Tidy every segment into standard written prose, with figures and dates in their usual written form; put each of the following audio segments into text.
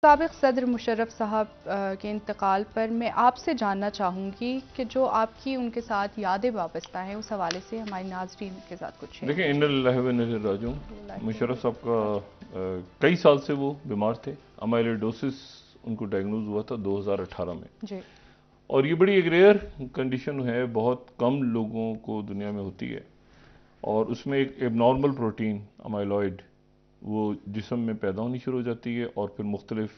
साबिक़ सदर मुशर्रफ साहब के इंतकाल पर मैं आपसे जानना चाहूँगी कि जो आपकी उनके साथ यादें वाबस्ता हैं, उस हवाले से हमारे नाज़रीन के साथ कुछ शेयर देखिए, इन्ना कीजिए। लिल्लाहि व इन्ना इलैहि राजिऊन। मुशर्रफ साहब का कई साल से वो बीमार थे। अमाइलोइडोसिस उनको डायग्नोज हुआ था 2018 में। जी। और ये बड़ी एक रेयर कंडीशन है, बहुत कम लोगों को दुनिया में होती है। और उसमें एक एबनॉर्मल प्रोटीन अमाइलॉइड वो जिस्म में पैदा होनी शुरू हो जाती है और फिर मुख्तलिफ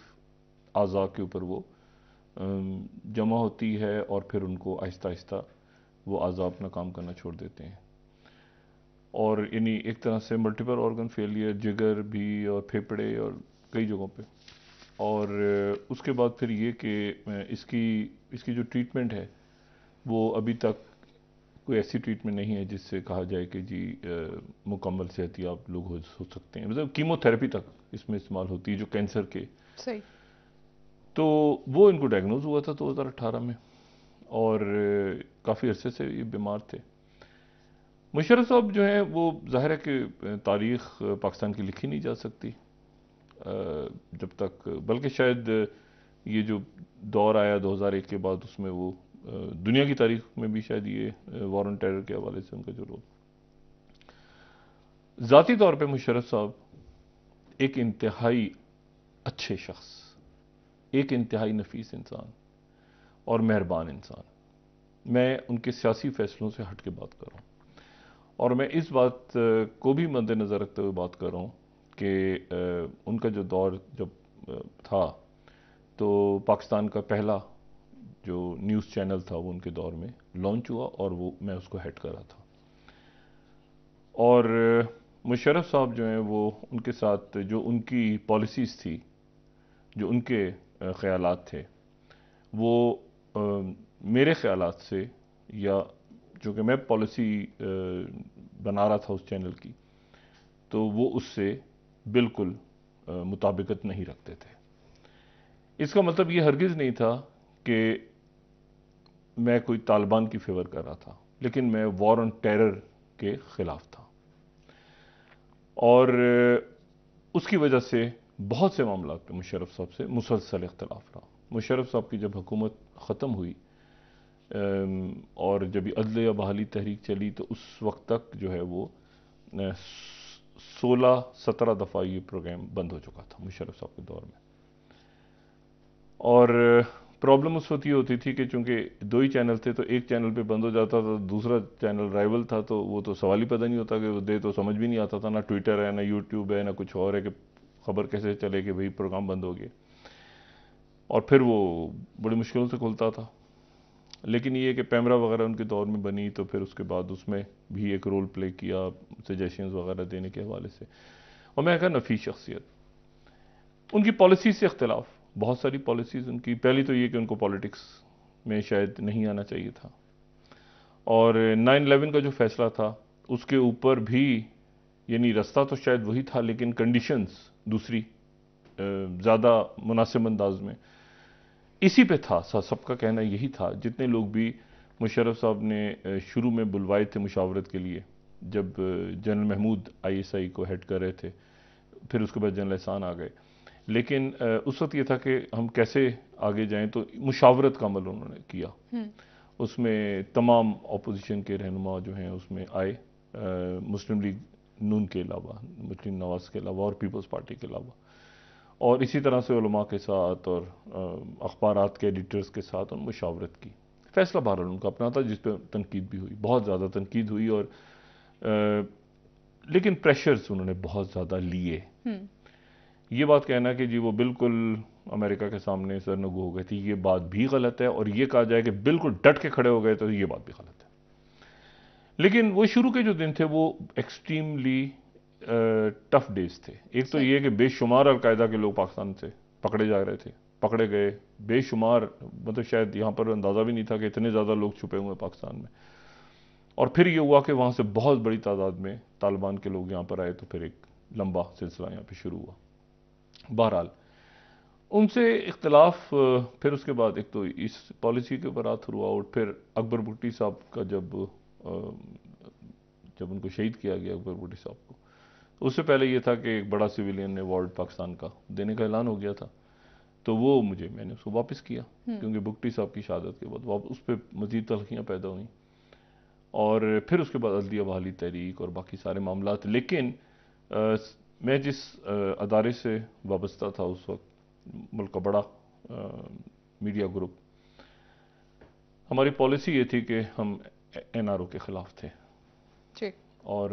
अज़ा के ऊपर वो जमा होती है और फिर उनको आहिस्ता आहिस्ता वो अज़ा अपना काम करना छोड़ देते हैं। और यानी एक तरह से मल्टीपल ऑर्गन फेलियर, जिगर भी और फेफड़े और कई जगहों पे। और उसके बाद फिर ये कि इसकी इसकी जो ट्रीटमेंट है वो अभी तक कोई ऐसी ट्रीटमेंट नहीं है जिससे कहा जाए कि जी मुकम्मल सेहतियाब लोग हो सकते हैं। मतलब कीमोथेरेपी तक इसमें इस्तेमाल होती है जो कैंसर के। सही। तो वो इनको डायग्नोज हुआ था 2018 में और काफ़ी अरसे से ये बीमार थे। मुशर्रफ साहब जो हैं वो ज़ाहिर है कि तारीख़ पाकिस्तान की लिखी नहीं जा सकती जब तक, बल्कि शायद ये जो दौर आया 2001 के बाद उसमें वो दुनिया की तारीख में भी शायद ये वॉर ऑन टेरर के हवाले से उनका जो रोल। ज़ाती तौर पे मुशर्रफ साहब एक इंतहाई अच्छे शख्स, एक इंतहाई नफीस इंसान और मेहरबान इंसान। मैं उनके सियासी फैसलों से हट के बात कर रहा हूँ और मैं इस बात को भी मद्देनज़र रखते हुए बात कर रहा हूँ कि उनका जो दौर जब था तो पाकिस्तान का पहला जो न्यूज़ चैनल था वो उनके दौर में लॉन्च हुआ और वो मैं उसको हेड कर रहा था। और मुशर्रफ साहब जो हैं वो उनके साथ जो उनकी पॉलिसीज़ थी, जो उनके ख़यालात थे, वो मेरे ख़यालात से, या चूँकि मैं पॉलिसी बना रहा था उस चैनल की, तो वो उससे बिल्कुल मुताबिकत नहीं रखते थे। इसका मतलब ये हरगिज़ नहीं था कि मैं कोई तालिबान की फेवर कर रहा था, लेकिन मैं वॉर ऑन टेरर के ख़िलाफ़ था। और उसकी वजह से बहुत से मामला पे मुशर्रफ साहब से मुसलसल इख्तलाफ रहा। मुशर्रफ साहब की जब हुकूमत ख़त्म हुई और जब अदलिया बहाली तहरीक चली तो उस वक्त तक जो है वो 16-17 दफ़ा ये प्रोग्राम बंद हो चुका था मुशर्रफ साहब के दौर में। और प्रॉब्लम उस वक्त ये होती थी कि चूंकि दो ही चैनल थे तो एक चैनल पे बंद हो जाता था, दूसरा चैनल राइवल था, तो वो तो सवाल ही पता नहीं होता कि वो दे, तो समझ भी नहीं आता था, ना ट्विटर है ना यूट्यूब है ना कुछ और है कि खबर कैसे चले कि भाई प्रोग्राम बंद हो गया। और फिर वो बड़ी मुश्किलों से खुलता था। लेकिन ये कि पैमरा वगैरह उनके दौर में बनी तो फिर उसके बाद उसमें भी एक रोल प्ले किया सजेशंस वगैरह देने के हवाले से। और मैं कहा नफीस शख्सियत, उनकी पॉलिसी से इख्तलाफ, बहुत सारी पॉलिसीज़ उनकी। पहली तो ये कि उनको पॉलिटिक्स में शायद नहीं आना चाहिए था, और 9/11 का जो फैसला था उसके ऊपर भी, यानी रास्ता तो शायद वही था लेकिन कंडीशंस दूसरी ज़्यादा मुनासिब अंदाज में इसी पे था। सबका कहना यही था, जितने लोग भी मुशर्रफ साहब ने शुरू में बुलवाए थे मुशावरत के लिए, जब जनरल महमूद ISI को हेड कर रहे थे, फिर उसके बाद जनरल एहसान आ गए। लेकिन उस वक्त ये था कि हम कैसे आगे जाएं, तो मुशावरत का अमल उन्होंने किया। उसमें तमाम अपोजिशन के रहनुमा जो हैं उसमें आए, मुस्लिम लीग नून के अलावा, मुस्लिम नवाज के अलावा और पीपल्स पार्टी के अलावा, और इसी तरह से उलमा के साथ और अखबारात के एडिटर्स के साथ उन्होंने मुशावरत की। फैसला बहरहाल उनका अपना था, जिस पर तनकीद भी हुई, बहुत ज़्यादा तनकीद हुई, और लेकिन प्रेशर्स उन्होंने बहुत ज़्यादा लिए। ये बात कहना कि जी वो बिल्कुल अमेरिका के सामने सरनगू हो गई थी, ये बात भी गलत है, और ये कहा जाए कि बिल्कुल डट के खड़े हो गए तो ये बात भी गलत है। लेकिन वो शुरू के जो दिन थे वो एक्सट्रीमली टफ डेज थे। एक तो ये कि बेशुमार अलकायदा के लोग पाकिस्तान से पकड़े जा रहे थे, पकड़े गए बेशुमार, मतलब शायद यहाँ पर अंदाज़ा भी नहीं था कि इतने ज़्यादा लोग छुपे हुए हैं पाकिस्तान में। और फिर ये हुआ कि वहाँ से बहुत बड़ी तादाद में तालिबान के लोग यहाँ पर आए, तो फिर एक लंबा सिलसिला यहाँ पे शुरू हुआ। बहरहाल उनसे इख्तलाफ, फिर उसके बाद एक तो इस पॉलिसी के ऊपर थ्रू आउट, फिर अकबर भुट्टी साहब का जब उनको शहीद किया गया अकबर भुट्टी साहब को, तो उससे पहले ये था कि एक बड़ा सिविलियन अवार्ड पाकिस्तान का देने का ऐलान हो गया था। तो वो मैंने उसको वापस किया, क्योंकि बुगटी साहब की शहादत के बाद उस पर मज़ीद तलखियाँ पैदा हुई, और फिर उसके बाद अदलिया बहाली तहरीक और बाकी सारे मामलात। लेकिन मैं जिस अदारे से वाबस्ता था उस वक्त, मुल्क का बड़ा मीडिया ग्रुप, हमारी पॉलिसी ये थी कि हम NRO के ख़िलाफ़ थे जी। और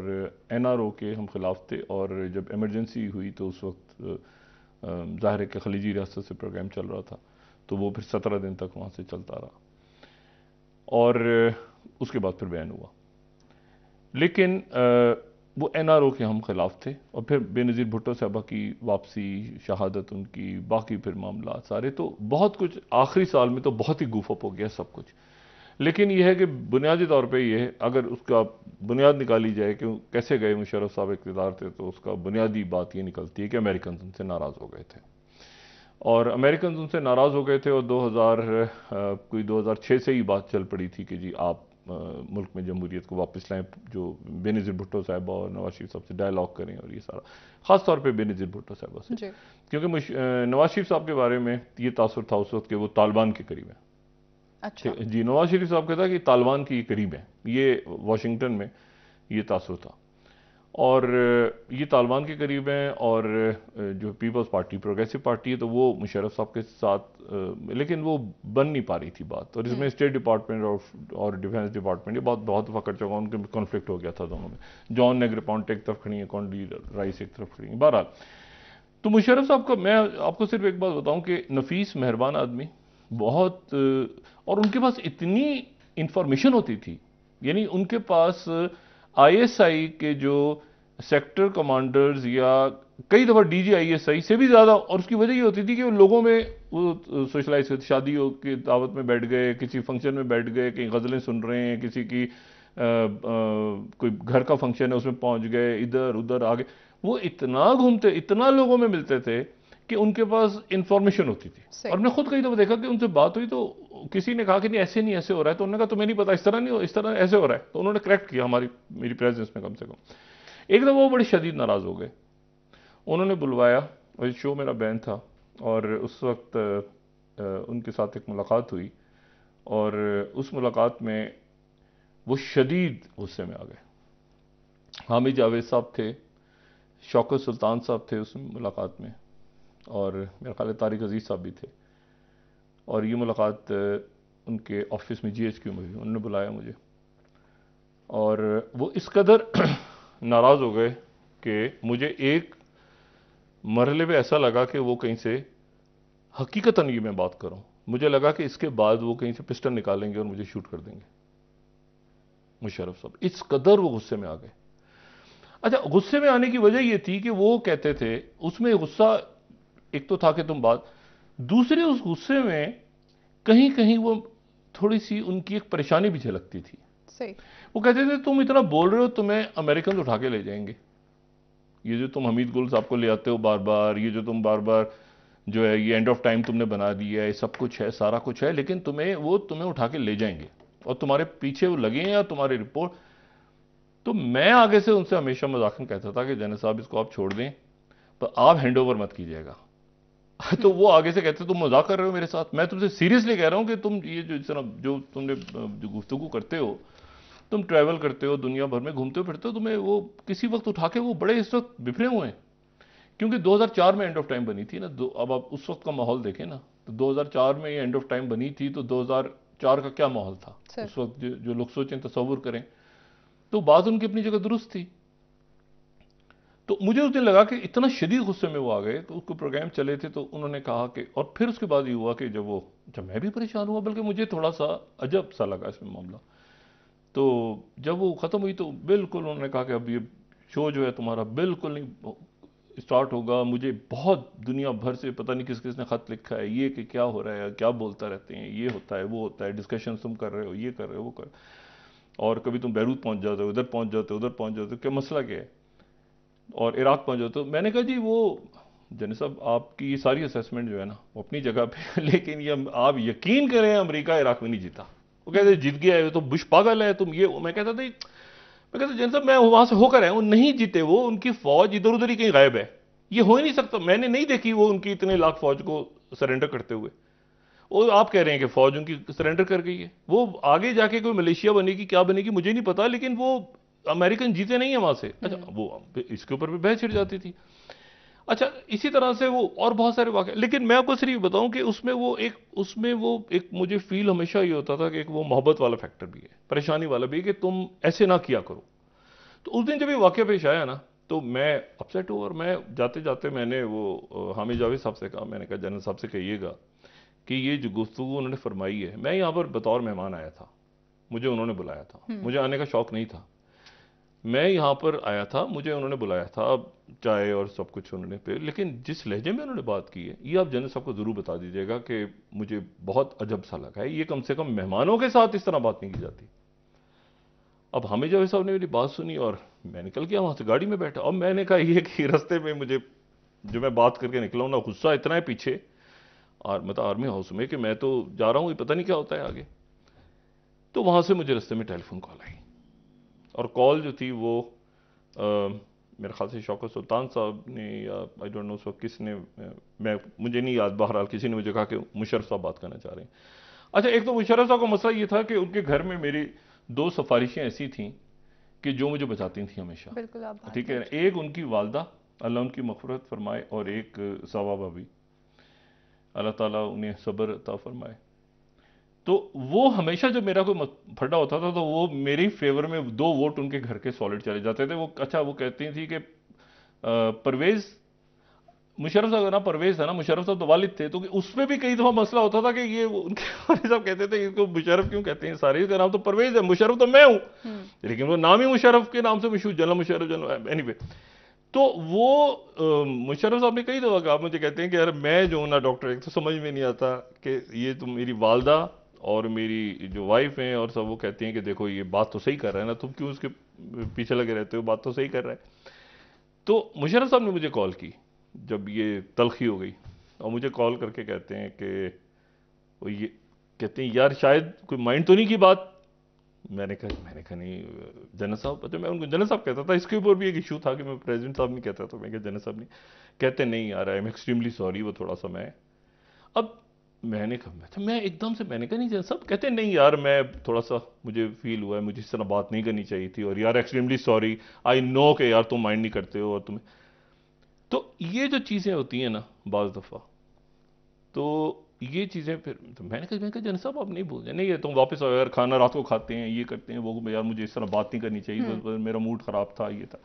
NRO के हम ख़िलाफ़ थे। और जब इमरजेंसी हुई तो उस वक्त ज़ाहिर है कि खलीजी रियासत से प्रोग्राम चल रहा था, तो वो फिर 17 दिन तक वहाँ से चलता रहा और उसके बाद फिर बैन हुआ। लेकिन वो NRO के हम ख़िलाफ़ थे। और फिर बेनज़ीर भुट्टो साहबा की वापसी, शहादत उनकी, बाकी फिर मामला सारे, तो बहुत कुछ आखिरी साल में तो बहुत ही गूफ अप हो गया सब कुछ। लेकिन यह है कि बुनियादी तौर पे ये है, अगर उसका बुनियाद निकाली जाए कि कैसे गए मुशर्रफ साहब इक़्तिदार थे, तो उसका बुनियादी बात ये निकलती है कि अमेरिकन उनसे नाराज़ हो गए थे और अमेरिकन उनसे नाराज़ हो गए थे। और 2006 से ही बात चल पड़ी थी कि जी आप मुल्क में जमहूरियत को वापस लाएं, जो बेनज़ीर भुट्टो साहब और नवाज शरीफ साहब से डायलॉग करें, और ये सारा ख़ास तौर पे बेनज़ीर भुट्टो साहब से, क्योंकि नवाज शरीफ साहब के बारे में ये तासुर था उस वक्त कि वो तालिबान के करीब है। अच्छा। जी, नवाज शरीफ साहब कहता कि तालिबान के करीब है, ये वाशिंगटन में ये तासुर था, और ये तालिबान के करीब हैं। और जो पीपल्स पार्टी प्रोग्रेसिव पार्टी है, तो वो मुशर्रफ साहब के साथ, लेकिन वो बन नहीं पा रही थी बात। और इसमें स्टेट डिपार्टमेंट और डिफेंस डिपार्टमेंट, ये बहुत फकड़ चौका, उनके कॉन्फ्लिक्ट हो गया था दोनों में। जॉन नेग्रोपोंटे एक तरफ खड़ी है, कॉन्डी राइस एक तरफ खड़ी है। बहरहाल, तो मुशर्रफ साहब का मैं आपको सिर्फ एक बात बताऊं कि नफीस मेहरबान आदमी, बहुत, और उनके पास इतनी इंफॉर्मेशन होती थी, यानी उनके पास ISI के जो सेक्टर कमांडर्स या कई दफ़ा DGISI से भी ज़्यादा, और उसकी वजह ये होती थी कि वो लोगों में वो सोशलाइज, शादियों की दावत में बैठ गए, किसी फंक्शन में बैठ गए, कहीं गज़लें सुन रहे हैं, किसी की कोई घर का फंक्शन है उसमें पहुंच गए, इधर उधर आगे, वो इतना घूमते, इतना लोगों में मिलते थे कि उनके पास इंफॉर्मेशन होती थी। और मैं खुद कई दफ़ा देखा कि उनसे बात हुई तो किसी ने कहा कि नहीं ऐसे नहीं, ऐसे हो रहा है, तो उन्होंने कहा तुम्हें नहीं पता, इस तरह नहीं हो, इस तरह ऐसे हो रहा है, तो उन्होंने करेक्ट किया मेरी प्रेजेंस में कम से कम। एक दफ़ा वो बड़ी शदीद नाराज़ हो गए, उन्होंने बुलवाया, और शो मेरा बैन था, और उस वक्त उनके साथ एक मुलाकात हुई, और उस मुलाकात में वो शदीद गुस्से में आ गए। हामिद जावेद साहब थे, शौकत सुल्तान साहब थे उस मुलाकात में, और मेरा ख्याल है तारिक अजीज़ साहब भी थे। और ये मुलाकात उनके ऑफिस में GHQ में हुई, उन्होंने बुलाया मुझे, और वो इस कदर नाराज़ हो गए कि मुझे एक मरहले पे ऐसा लगा कि वो कहीं से, हकीकतन ये मैं बात करूं, मुझे लगा कि इसके बाद वो कहीं से पिस्टल निकालेंगे और मुझे शूट कर देंगे मुशर्रफ साहब, इस कदर वो गुस्से में आ गए। अच्छा, गुस्से में आने की वजह ये थी कि वो कहते थे, उसमें गुस्सा एक तो था कि तुम बात, दूसरे उस गुस्से में कहीं कहीं वो थोड़ी सी उनकी एक परेशानी भी झलकती थी। सही। वो कहते थे तुम इतना बोल रहे हो, तुम्हें अमेरिकन उठा के ले जाएंगे, ये जो तुम हमीद गुल साहब को ले आते हो बार बार, ये जो तुम बार बार जो है ये एंड ऑफ टाइम तुमने बना दिया है, सब कुछ है, सारा कुछ है, लेकिन तुम्हें उठा के ले जाएंगे और तुम्हारे पीछे वो लगे हैं या तुम्हारी रिपोर्ट। तो मैं आगे से उनसे हमेशा मजाकन कहता था कि जनरल साहब इसको आप छोड़ दें, पर आप हैंड ओवर मत कीजिएगा। तो वो आगे से कहते तुम मजाक कर रहे हो मेरे साथ, मैं तुमसे सीरियसली कह रहा हूं कि तुम ये जो तुमने जो गुफ्तगू करते हो, तुम ट्रैवल करते हो, दुनिया भर में घूमते हो फिरते हो, तुम्हें वो किसी वक्त उठा के, वो बड़े इस वक्त बिफरे हुए हैं, क्योंकि 2004 में एंड ऑफ टाइम बनी थी ना। अब आप उस वक्त का माहौल देखें ना, तो 2004 में ये एंड ऑफ टाइम बनी थी, तो 2004 का क्या माहौल था उस वक्त, जो लोग सोचें, तसव्वुर करें, तो बात उनकी अपनी जगह दुरुस्त थी। तो मुझे उस दिन लगा कि इतना शदीद गुस्से में वो आ गए, तो उसको प्रोग्राम चले थे, तो उन्होंने कहा कि, और फिर उसके बाद ये हुआ कि जब मैं भी परेशान हुआ, बल्कि मुझे थोड़ा सा अजब सा लगा इसमें मामला। तो जब वो ख़त्म हुई तो बिल्कुल उन्होंने कहा कि अब ये शो जो है तुम्हारा बिल्कुल नहीं स्टार्ट होगा। मुझे बहुत दुनिया भर से पता नहीं किस किस ने ख़त लिखा है ये कि क्या हो रहा है, क्या बोलता रहते हैं, ये होता है वो होता है, डिस्कशन तुम कर रहे हो, ये कर रहे हो वो कर, और कभी तुम बैरूत पहुंच जाते हो, उधर पहुंच जाते हो, उधर पहुंच जाते हो, क्या मसला क्या है, और इराक पहुंच जाते हो। मैंने कहा जी वो जनरल साहब आपकी ये सारी असेसमेंट जो है ना वो अपनी जगह पे लेकिन ये आप यकीन करें अमेरिका इराक में नहीं जीता। वो कहते जीत गया है तो बुश पागल है तुम ये। मैं कहता जनरल साहब मैं वहां से होकर आया हूं, नहीं जीते वो, उनकी फौज इधर उधर ही कहीं गायब है, ये हो ही नहीं सकता। मैंने नहीं देखी वो उनकी इतने लाख फौज को सरेंडर करते हुए। और आप कह रहे हैं कि फौज उनकी सरेंडर कर गई है, वो आगे जाके कोई मलेशिया बनेगी क्या बनेगी मुझे नहीं पता, लेकिन वो अमेरिकन जीते नहीं है वहां से। अच्छा, वो इसके ऊपर भी बहस छिड़ जाती थी। अच्छा, इसी तरह से वो और बहुत सारे वाक़े, लेकिन मैं आपको सिर्फ बताऊं कि उसमें वो एक मुझे फील हमेशा ये होता था कि एक वो मोहब्बत वाला फैक्टर भी है, परेशानी वाला भी है कि तुम ऐसे ना किया करो। तो उस दिन जब ये वाक़या पेश आया ना, तो मैं अपसेट हुआ और मैं जाते जाते मैंने वो हामिद जावेद साहब से कहा, मैंने कहा जनरल साहब से कहिएगा कि ये जो गुफ्तगू उन्होंने फरमाई है, मैं यहाँ पर बतौर मेहमान आया था, मुझे उन्होंने बुलाया था, मुझे आने का शौक नहीं था, मैं यहाँ पर आया था, मुझे उन्होंने बुलाया था, चाय और सब कुछ उन्होंने पे, लेकिन जिस लहजे में उन्होंने बात की है, ये आप जनरल साहब को ज़रूर बता दीजिएगा कि मुझे बहुत अजब सा लगा है, ये कम से कम मेहमानों के साथ इस तरह बात नहीं की जाती। अब हामिद जावेद साहब ने मेरी बात सुनी और मैं निकल गया वहाँ से, गाड़ी में बैठा। अब मैंने कहा ये कि रास्ते में मुझे जो मैं बात करके निकला हूँ ना, गुस्सा इतना है पीछे और मतलब आर्मी हाउस में कि मैं तो जा रहा हूँ, ये पता नहीं क्या होता है आगे। तो वहाँ से मुझे रास्ते में टेलीफोन कॉल आई और कॉल जो थी वो मेरे ख्याल से शौकत सुल्तान साहब ने या आई डोंट नो उस वक्त किसने, मुझे नहीं याद, बहरहाल किसी ने मुझे कहा कि मुशर्रफ साहब बात करना चाह रहे हैं। अच्छा, एक तो मुशर्रफ साहब का मसला ये था कि उनके घर में मेरी 2 सिफारिशें ऐसी थीं कि जो मुझे बचाती थी हमेशा। बिल्कुल, आप बात ठीक है, एक उनकी वालदा अल्लाह उनकी मग़फ़िरत फरमाए और एक सवा भाभी अल्लाह ताला उन्हें सब्र अता फरमाए। तो वो हमेशा जब मेरा कोई फटा होता था तो वो मेरी फेवर में 2 वोट उनके घर के सॉलिड चले जाते थे। वो अच्छा, वो कहती थी कि परवेज, मुशर्रफ साहब का नाम परवेज था ना, मुशर्रफ साहब तो वालिद थे, तो उसमें भी कई दफा मसला होता था कि ये उनके वालिद साहब कहते थे इसको मुशर्रफ क्यों कहते हैं, सारे का नाम तो परवेज है, मुशर्रफ तो मैं हूं, लेकिन वो नाम ही मुशर्रफ के नाम से मशहूर, जनरल मुशर्रफ, जनरल एनीवे। तो वो मुशर्रफ साहब ने कई दफा कहा, मुझे कहते हैं कि यार मैं जो हूं ना डॉक्टर, एक तो समझ में नहीं आता कि ये तो मेरी वालदा और मेरी जो वाइफ हैं और सब, वो कहती हैं कि देखो ये बात तो सही कर रहा है ना, तुम क्यों उसके पीछे लगे रहते हो, बात तो सही कर रहा है। तो मुशर्रफ साहब ने मुझे कॉल की जब ये तलखी हो गई और मुझे कॉल करके कहते हैं कि वो ये कहते हैं यार शायद कोई माइंड तो नहीं की बात। मैंने कहा नहीं जनरल साहब, तो मैं उनको जनरल साहब कहता था, इसके ऊपर भी एक इशू था कि मैं प्रेसिडेंट साहब नहीं कहता, तो मैं कहा जनरल साहब नहीं। कहते नहीं यार, आई एम एक्सट्रीमली सॉरी, वो थोड़ा सा मैं, अब मैंने कहा मैं एकदम से, मैंने कहा नहीं जनरल साहब। कहते नहीं यार, मैं थोड़ा सा मुझे फील हुआ है, मुझे इस तरह बात नहीं करनी चाहिए थी, और यार एक्सट्रीमली सॉरी, आई नो कि यार तुम माइंड नहीं करते हो और तुम्हें, तो ये जो चीज़ें होती हैं ना बाज़ दफ़ा, तो ये चीज़ें फिर तो मैंने कहा जनरल साहब आप नहीं बोल नहीं, ये तुम वापस आओ यार, खाना रात को खाते हैं, ये करते हैं वो, यार मुझे इस तरह बात नहीं करनी चाहिए, तो मेरा मूड ख़राब था, ये था।